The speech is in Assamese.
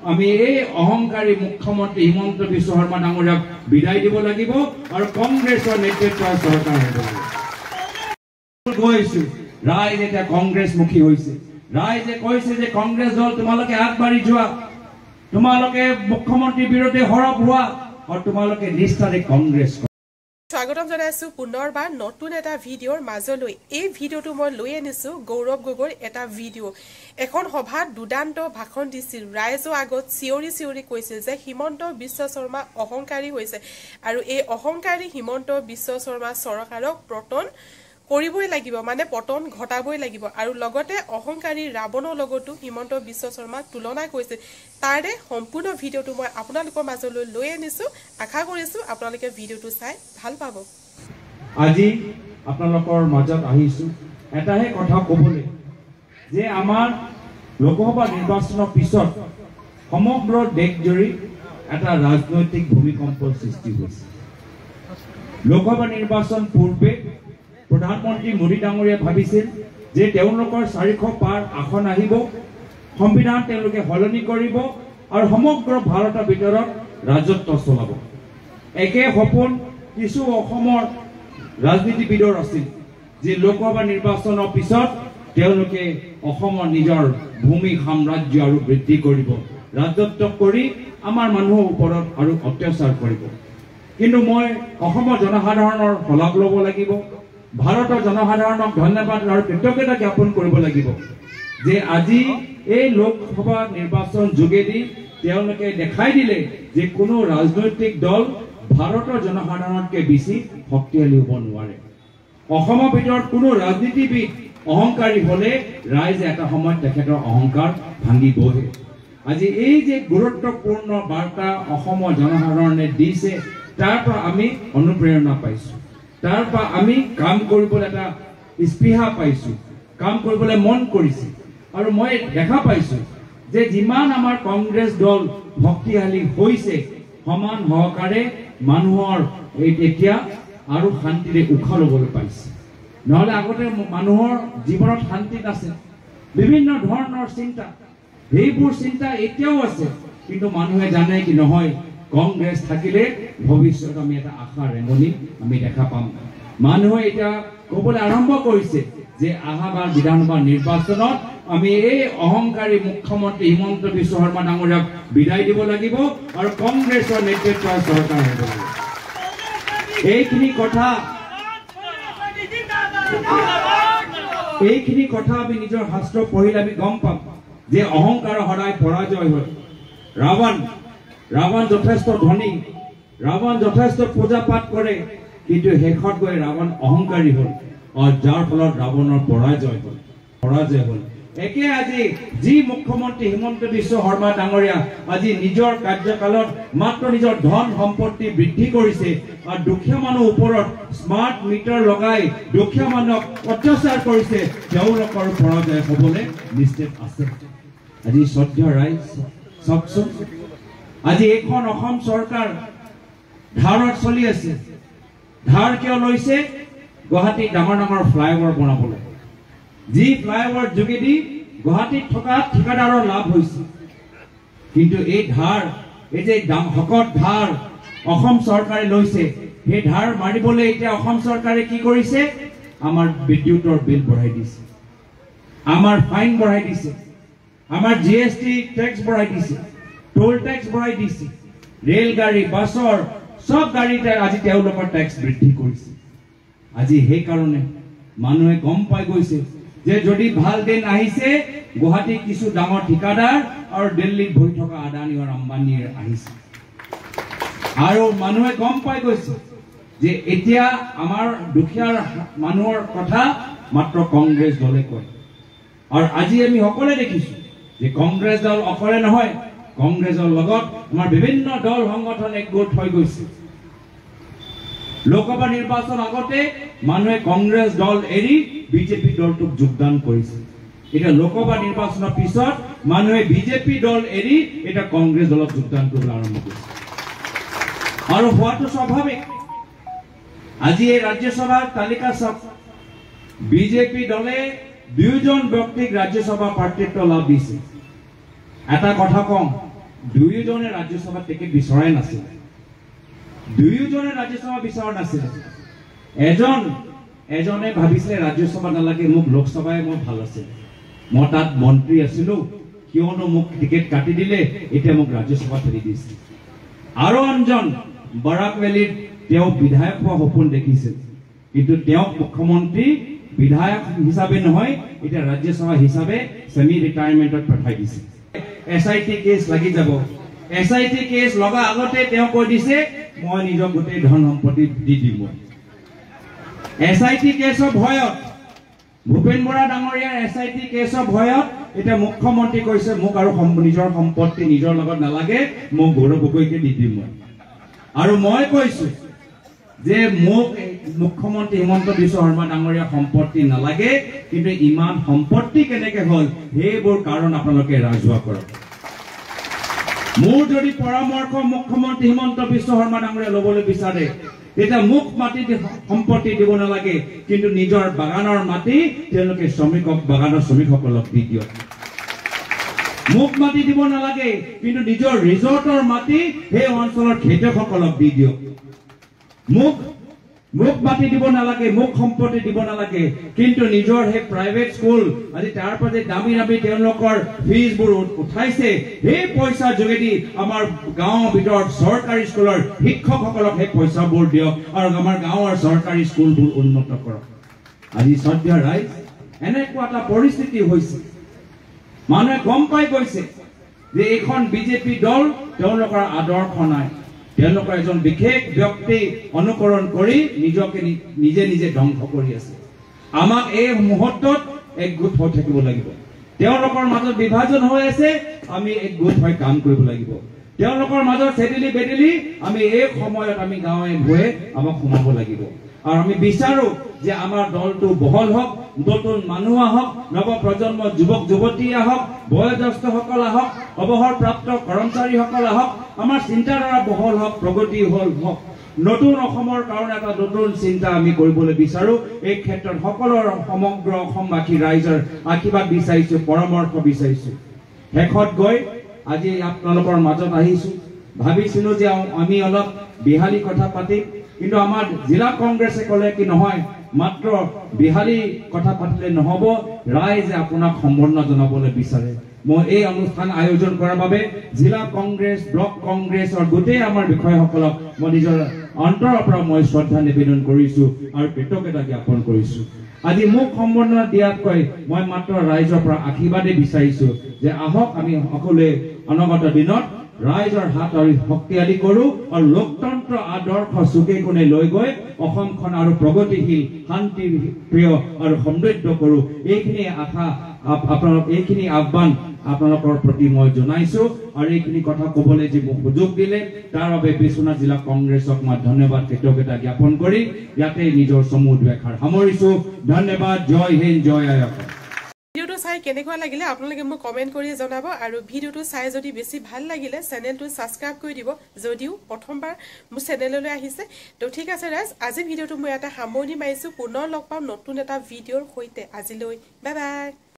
আমি এই অহংকাৰী মুখ্যমন্ত্ৰী হিমন্ত বিশ্ব শৰ্মা ডাঙৰীয়াক বিদায় দিব লাগিব আৰু কংগ্ৰেছৰ নেতৃত্বৰ চৰকাৰ হ'ব গৈছো ৰাইজ এতিয়া কংগ্ৰেছমুখী হৈছে ৰাইজে কৈছে যে কংগ্ৰেছ দল তোমালোকে আগবাঢ়ি যোৱা তোমালোকে মুখ্যমন্ত্ৰীৰ বিৰুদ্ধে হৰপ হোৱা আৰু তোমালোকে নিষ্ঠাৰে কংগ্ৰেছ স্বাগতম জনাইছো পুনৰবাৰ নতুন এটা ভিডিঅ'ৰ মাজলৈ এই ভিডিঅ'টো মই লৈ আনিছো গৌৰৱ গগৈৰ এটা ভিডিঅ' এখন সভাত দুদান্ত ভাষণ দিছিল ৰাইজৰ আগত চিঞৰি কৈছিল যে হিমন্ত বিশ্ব শৰ্মা অহংকাৰী হৈছে আৰু এই অহংকাৰী হিমন্ত বিশ্ব শৰ্মা চৰকাৰক পতন কৰিবই লাগিব মানে পতন ঘটাবই লাগিব আৰু লগতে অহংকাৰী ৰাৱণৰ লগতো হিমন্ত বিশ্ব শৰ্মাক তুলনা কৰিছে তাৰে সম্পূৰ্ণ ভিডিঅ'টো মই আপোনালোকৰ মাজলৈ লৈ আনিছো আশা কৰিছো আপোনালোকে ভিডিঅ'টো চাই ভাল পাব আজি আপোনালোকৰ মাজত আহিছো এটাহে কথা ক'বলৈ যে আমাৰ লোকসভা নিৰ্বাচনৰ পিছত সমগ্ৰ দেশজুৰি এটা ৰাজনৈতিক ভূমিকম্পৰ সৃষ্টি হৈছে লোকসভা নিৰ্বাচন পূৰ্বে প্ৰধানমন্ত্ৰী মোদী ডাঙৰীয়াই ভাবিছিল যে তেওঁলোকৰ 400 পাৰ আসন আহিব সংবিধান তেওঁলোকে সলনি কৰিব আৰু সমগ্ৰ ভাৰতৰ ভিতৰত ৰাজত্ব চলাব একে সপোন কিছু অসমৰ ৰাজনীতিবিদৰ আছিল যে লোকসভা নিৰ্বাচনৰ পিছত তেওঁলোকে অসমৰ নিজৰ ভূমি সাম্ৰাজ্য আৰু বৃদ্ধি কৰিব ৰাজত্ব কৰি আমাৰ মানুহৰ ওপৰত আৰু অত্যাচাৰ কৰিব কিন্তু মই অসমৰ জনসাধাৰণৰ শলাগ ল'ব লাগিব ভাৰতৰ জনসাধাৰণক ধন্যবাদ আৰু কৃতজ্ঞতা জ্ঞাপন কৰিব লাগিব যে আজি এই লোকসভা নিৰ্বাচন যোগেদি তেওঁলোকে দেখাই দিলে যে কোনো ৰাজনৈতিক দল ভাৰতৰ জনসাধাৰণতকে বেছি শক্তিশালী হ'ব নোৱাৰে অসমৰ ভিতৰত কোনো ৰাজনীতিবিদ অহংকাৰী হ'লে ৰাইজে এটা সময়ত তেখেতৰ অহংকাৰ ভাঙিবহে আজি এই যে গুৰুত্বপূৰ্ণ বাৰ্তা অসমৰ জনসাধাৰণে দিছে তাৰ পৰা আমি অনুপ্ৰেৰণা পাইছো তাৰ পৰা আমি কাম কৰিবলৈ এটা স্পৃহা পাইছো কাম কৰিবলৈ মন কৰিছে আৰু মই দেখা পাইছো যে যিমান আমাৰ কংগ্ৰেছ দল শক্তিশালী হৈছে সমান সহকাৰে মানুহৰ এতিয়া আৰু শান্তিৰে উশাহ ল'বলৈ পাইছে নহলে আগতে মানুহৰ জীৱনত শান্তি নাছিল বিভিন্ন ধৰণৰ চিন্তা সেইবোৰ চিন্তা এতিয়াও আছে কিন্তু মানুহে জানে কি নহয় কংগ্ৰেছ থাকিলে ভৱিষ্যত আমি এটা আশা ৰেঙনি আমি দেখা পাম মানুহে এটা ক'বলৈ আৰম্ভ কৰিছে যে আহাবাৰ বিধানসভা নিৰ্বাচনত আমি এই অহংকাৰী মুখ্যমন্ত্ৰী হিমন্ত বিশ্ব শৰ্মা ডাঙৰীয়াক বিদায় দিব লাগিব আৰু কংগ্ৰেছৰ নেতৃত্বৰ চৰকাৰ হ'ব এইখিনি কথা আমি নিজৰ শাস্ত্ৰ পঢ়িলে আমি গম পাম যে অহংকাৰ সদায় পৰাজয় হয় ৰাৱণ যথেষ্ট ধনী ৰাৱণ যথেষ্ট পূজা পাঠ কৰে কিন্তু শেষত গৈ ৰাৱণ অহংকাৰী হ'ল আৰু যাৰ ফলত ৰাৱণৰ পৰাজয় হ'ল একে আজি যি মুখ্যমন্ত্ৰী হিমন্ত বিশ্ব শৰ্মা ডাঙৰীয়া আজি নিজৰ কাৰ্যকালত মাত্ৰ নিজৰ ধন সম্পত্তি বৃদ্ধি কৰিছে আৰু দুখীয়া মানুহৰ ওপৰত স্মাৰ্ট মিটাৰ লগাই দুখীয়া মানুহক অত্যাচাৰ কৰিছে তেওঁলোকৰ পৰাজয় হ'বলৈ নিশ্চিত আছে আজি শ্ৰদ্ধা ৰাইজ চাওকচোন আজি এইখন অসম চৰকাৰ ধাৰত চলি আছে ধাৰ কিয় লৈছে গুৱাহাটীত ডাঙৰ ফ্লাইঅভাৰ বনাবলৈ যি ফ্লাইঅভাৰ যোগেদি গুৱাহাটীত থকা ঠিকাদাৰৰ লাভ হৈছে কিন্তু এই ধাৰ এই যে শকত ধাৰ অসম চৰকাৰে লৈছে সেই ধাৰ মাৰিবলৈ এতিয়া অসম চৰকাৰে কি কৰিছে আমাৰ বিদ্যুতৰ বিল বঢ়াই দিছে আমাৰ ফাইন বঢ়াই দিছে আমাৰ জিএসটি টেক্স বঢ়াই দিছে টোল টেক্স বঢ়াই দিছে ৰেলগাড়ী বাছৰ সব গাড়ীতে আজি তেওঁলোকৰ টেক্স বৃদ্ধি কৰিছে আজি সেই কাৰণে মানুহে গম পাই গৈছে যে যদি ভাল দিন আহিছে গুৱাহাটী কিছু ডাঙৰ ঠিকাদাৰ আৰু দিল্লীত বহি থকা আদানী আৰু আম্বানী আহিছে আৰু মানুহে গম পাই গৈছে যে এতিয়া আমাৰ দুখীয়া মানুহৰ কথা মাত্ৰ কংগ্ৰেছ দলে কয় আৰু আজি আমি সকলোৱে দেখিছো যে কংগ্ৰেছ দল অকলে নহয় কংগ্ৰেছৰ লগত আমাৰ বিভিন্ন দল সংগঠন একগোট হৈ গৈছে লোকসভা নিৰ্বাচন আগতে মানুহে কংগ্ৰেছ দল এৰি বিজেপি দলটোক যোগদান কৰিছে এটা লোকসভা নিৰ্বাচনৰ পিছত মানুহে বিজেপি দল এৰি এটা কংগ্ৰেছ দলত যোগদান কৰিবলৈ আৰম্ভ কৰিছে আৰু হোৱাটো স্বাভাৱিক আজি এই ৰাজ্যসভাৰ তালিকা চাওক বিজেপি দলে দুজন ব্যক্তিক ৰাজ্যসভা প্ৰাৰ্থিত্ব লাভ দিছে এটা কথা কম দুয়োজনে ৰাজ্যসভা টিকেট বিচৰাই নাছিল দুয়োজনে ৰাজ্যসভা বিচৰা নাছিল এজনে ভাবিছিলে ৰাজ্যসভা নালাগে মোক লোকসভাই মই ভাল আছিল মই তাত মন্ত্ৰী আছিলো কিয়নো মোক টিকেট কাটি দিলে এতিয়া মোক ৰাজ্যসভা ঠেলি দিছে আৰু আনজন বৰাক ভেলীত তেওঁ বিধায়ক হোৱা সপোন দেখিছিল কিন্তু তেওঁ মুখ্যমন্ত্ৰী বিধায়ক হিচাপে নহয় এটা ৰাজ্যসভা হিচাপে সেমি ৰিটায়াৰমেন্টত পঠাই দিছে এসআইটি কেছ লাগি যাব এসআইটি কেছ লগা আগতে তেওঁ কৈ দিছে মই নিজৰ গোটেই ধন সম্পত্তি দি দিম এসআইটি কেছৰ ভয়ত ভূপেন বৰা ডাঙৰীয়াৰ এসআইটি কেছৰ ভয়ত এটা মুখ্যমন্ত্ৰী কৈছে মোক আৰু নিজৰ সম্পত্তি নিজৰ লগত নালাগে মোক গৌৰৱ গগৈকে দি দিম আৰু মই কৈছো যে মোক মুখ্যমন্ত্ৰী হিমন্ত বিশ্ব শৰ্মা ডাঙৰীয়া সম্পত্তি নালাগে কিন্তু ইমান সম্পত্তি কেনেকে হল সেইবোৰ কাৰণ আপোনালোকে ৰাজহুৱা কৰক মোৰ যদি পৰামৰ্শ মুখ্যমন্ত্ৰী হিমন্ত বিশ্ব শৰ্মা ডাঙৰীয়া ল'বলৈ বিচাৰে এটা মুখ মাটি সম্পত্তি দিব নালাগে কিন্তু নিজৰ বাগানৰ মাটি তেওঁলোকে বাগানৰ শ্ৰমিকসকলক দি দিয়ক মুখ মাটি দিব নালাগে কিন্তু নিজৰ ৰিজৰ্টৰ মাটি সেই অঞ্চলৰ খেতিয়কসকলক দি দিয়ক মুখ মাটি দিব নালাগে মুখ সম্পত্তি দিব নালাগে কিন্তু নিজৰ হে প্ৰাইভেট স্কুল আজি তাৰ পাছে দামী তেওঁলোকৰ ফিজবোৰ উঠাইছে সেই পইচাৰ যোগেদি আমাৰ গাঁৱৰ ভিতৰত চৰকাৰী স্কুলৰ শিক্ষকসকলক সেই পইচাবোৰ দিয়ক আৰু আমাৰ গাঁৱৰ চৰকাৰী স্কুলবোৰ উন্নত কৰক আজি সদ্য ৰাইজ এনেকুৱা এটা পৰিস্থিতি হৈছে মানুহে গম পাই গৈছে যে এইখন বিজেপি দল তেওঁলোকৰ আদৰ্শ নাই তেওঁলোকৰ এজন বিশেষ ব্যক্তি অনুকৰণ কৰি নিজকে নিজে ধ্বংস কৰি আছে আমাক এই মুহূৰ্তত একগোট হৈ থাকিব লাগিব তেওঁলোকৰ মাজত বিভাজন হৈ আছে আমি একগোট হৈ কাম কৰিব লাগিব তেওঁলোকৰ মাজত চেদিলি বেদিলি আমি এই সময়ত আমি গাঁৱে ভূঞে আমাক সোমাব লাগিব আৰু আমি বিচাৰো যে আমাৰ দলটো বহল হওক নতুন মানুহ আহক নৱ প্ৰজন্ম যুৱক যুৱতী আহক বয়োজ্যেষ্ঠসকল আহক অৱসৰপ্ৰাপ্ত কৰ্মচাৰীসকল আহক আমাৰ চিন্তাধাৰা বহল হওক প্ৰগতি হওক নতুন অসমৰ কাৰণে এটা নতুন চিন্তা আমি কৰিবলৈ বিচাৰো এই ক্ষেত্ৰত সকলৰ সমগ্ৰ অসমবাসী ৰাইজৰ আশীৰ্বাদ বিচাৰিছো পৰামৰ্শ বিচাৰিছো শেষত গৈ আজি আপোনালোকৰ মাজত আহিছো ভাবিছিলো যে আমি অলপ বিহালী কথা পাতিম কিন্তু আমাৰ জিলা কংগ্ৰেছে ক'লে কি নহয় মাত্ৰ বিহালী কথা পাতিলে নহব ৰাইজে আপোনাক সম্বৰ্ধনা জনাবলৈ বিচাৰে মই এই অনুষ্ঠান আয়োজন কৰাৰ বাবে জিলা কংগ্ৰেছ ব্লক কংগ্ৰেছৰ গোটেই আমাৰ বিষয়সকলক মই নিজৰ অন্তৰৰ পৰা মই শ্ৰদ্ধা নিবেদন কৰিছো আৰু কৃতজ্ঞতা জ্ঞাপন কৰিছো আজি মোক সম্বৰ্ধনা দিয়াতকৈ মই মাত্ৰ ৰাইজৰ পৰা আশীৰ্বাদে বিচাৰিছো যে আহক আমি সকলোৱে অনাগত দিনত ৰাইজৰ হাত আৰু শক্তিশালী কৰো আৰু লোকতন্ত্ৰ আদৰ্শ চুকে কোণে লৈ গৈ অসমখন আৰু প্ৰগতিশীল শান্তি প্ৰিয় আৰু সমৃদ্ধ কৰো এইখিনি আশা আপোনালোক এইখিনি আহ্বান আপোনালোকৰ প্ৰতি মই জনাইছো আৰু এইখিনি কথা ক'বলৈ যে মোক সুযোগ দিলে তাৰ বাবে বিশ্বনাথ জিলা কংগ্ৰেছক মই ধন্যবাদ কৃতজ্ঞতা জ্ঞাপন কৰি ইয়াতে নিজৰ চমু দুএষাৰ সামৰিছো ধন্যবাদ জয় হিন্দ জয় আই অসম ভিডিওটো চাই কেনেকুৱা লাগিলে আপোনালোকে মোক কমেন্ট কৰি জনাব আৰু ভিডিওটো চাই যদি বেছি ভাল লাগিলে চেনেলটো সাবস্ক্ৰাইব কৰি দিব যদিও প্ৰথমবাৰ মোৰ চেনেললৈ আহিছে তো ঠিক আছে ৰাইজ আজি ভিডিওটো মই এটা সামৰণি মাৰিছো পুনৰ লগ পাম নতুন এটা ভিডিওৰ সৈতে আজিলৈ বাই বাই